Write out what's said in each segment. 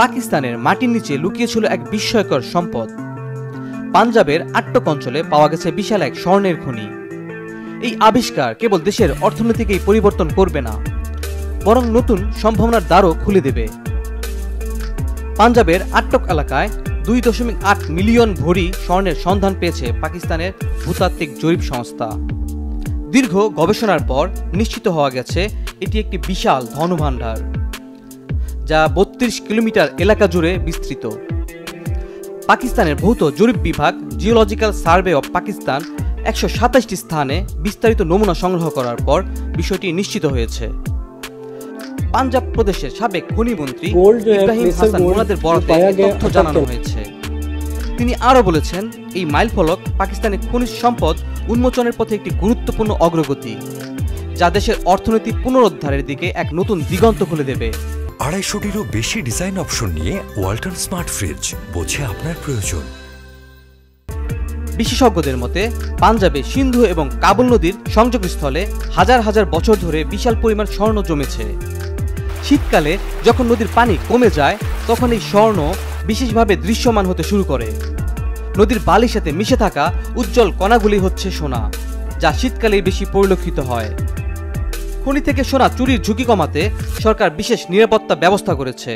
পাকিস্তানের মাটির নিচে লুকিয়ে ছিল এক বিস্ময়কর সম্পদ। পাঞ্জাবের আট্টক অঞ্চলে পাওয়া গেছে বিশাল এক স্বর্ণের খনি। এই আবিষ্কার কেবল দেশের অর্থনীতিকেই পরিবর্তন করবে না, বরং নতুন সম্ভাবনার দ্বারও খুলে দেবে। পাঞ্জাবের আট্টক এলাকায় 2.8 মিলিয়ন ভরি স্বর্ণের সন্ধান পেয়েছে পাকিস্তানের ভূতাত্ত্বিক জরিপ সংস্থা। দীর্ঘ গবেষণার পর নিশ্চিত হওয়া গেছে এটি একটি বিশাল ধনভাণ্ডার, যা 32 কিলোমিটার এলাকা জুড়ে বিস্তৃত। পাকিস্তানের ভৌত জরিপ বিভাগ জিওলজিক্যাল সার্ভে অব পাকিস্তান 127টি স্থানে বিস্তারিত নমুনা সংগ্রহ করার পর বিষয়টি নিশ্চিত হয়েছে। পাঞ্জাব প্রদেশের সাবেক খনিমন্ত্রী ইব্রাহিম হাসান মুরাদের বরাতে তথ্য জানানো হয়েছে। তিনি আরও বলেছেন, এই মাইলফলক পাকিস্তানের খনিজ সম্পদ উন্মোচনের পথে একটি গুরুত্বপূর্ণ অগ্রগতি, যা দেশের অর্থনীতি পুনরুদ্ধারের দিকে এক নতুন দিগন্ত খুলে দেবে। 250টিরও বেশি ডিজাইন অপশন নিয়ে ওয়ালটন স্মার্ট ফ্রিজ, বোঝে আপনার প্রয়োজন। বিশেষজ্ঞদের মতে পাঞ্জাবে সিন্ধু এবং কাবুল নদীর সংযোগস্থলে হাজার হাজার বছর ধরে বিশাল পরিমাণ স্বর্ণ জমেছে। শীতকালে যখন নদীর পানি কমে যায়, তখন এই স্বর্ণ বিশেষভাবে দৃশ্যমান হতে শুরু করে। নদীর বালির সাথে মিশে থাকা উজ্জ্বল কণাগুলি হচ্ছে সোনা, যা শীতকালে বেশি পরিলক্ষিত হয়। খনি থেকে সোনা চুরির ঝুঁকি কমাতে সরকার বিশেষ নিরাপত্তা ব্যবস্থা করেছে।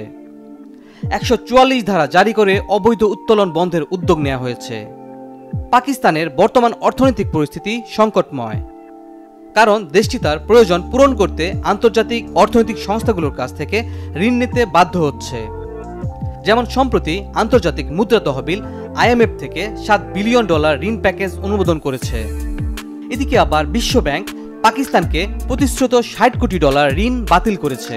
144 ধারা জারি করে অবৈধ উত্তোলন বন্ধের উদ্যোগ নেওয়া হয়েছে। পাকিস্তানের বর্তমান অর্থনৈতিক পরিস্থিতি সংকটময়, কারণ দেশটি তার প্রয়োজন পূরণ করতে আন্তর্জাতিক অর্থনৈতিক সংস্থাগুলোর কাছ থেকে ঋণ নিতে বাধ্য হচ্ছে। যেমন সম্প্রতি আন্তর্জাতিক মুদ্রা তহবিল IMF থেকে $7 বিলিয়ন ঋণ প্যাকেজ অনুমোদন করেছে। এদিকে আবার বিশ্ব ব্যাংক পাকিস্তানকে প্রতিশ্রুত $60 কোটি ঋণ বাতিল করেছে।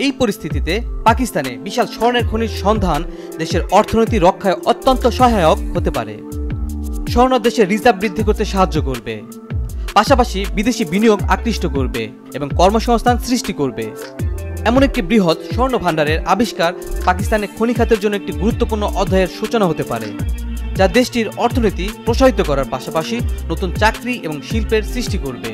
এই পরিস্থিতিতে পাকিস্তানে বিশাল স্বর্ণের খনির সন্ধান দেশের অর্থনীতি রক্ষায় অত্যন্ত সহায়ক হতে পারে। স্বর্ণ দেশের রিজার্ভ বৃদ্ধি করতে সাহায্য করবে, পাশাপাশি বিদেশি বিনিয়োগ আকৃষ্ট করবে এবং কর্মসংস্থান সৃষ্টি করবে। এমন একটি বৃহৎ স্বর্ণ ভাণ্ডারের আবিষ্কার পাকিস্তানের খনি খাতের জন্য একটি গুরুত্বপূর্ণ অধ্যায়ের সূচনা হতে পারে, যা দেশটির অর্থনীতি প্রসারিত করার পাশাপাশি নতুন চাকরি এবং শিল্পের সৃষ্টি করবে।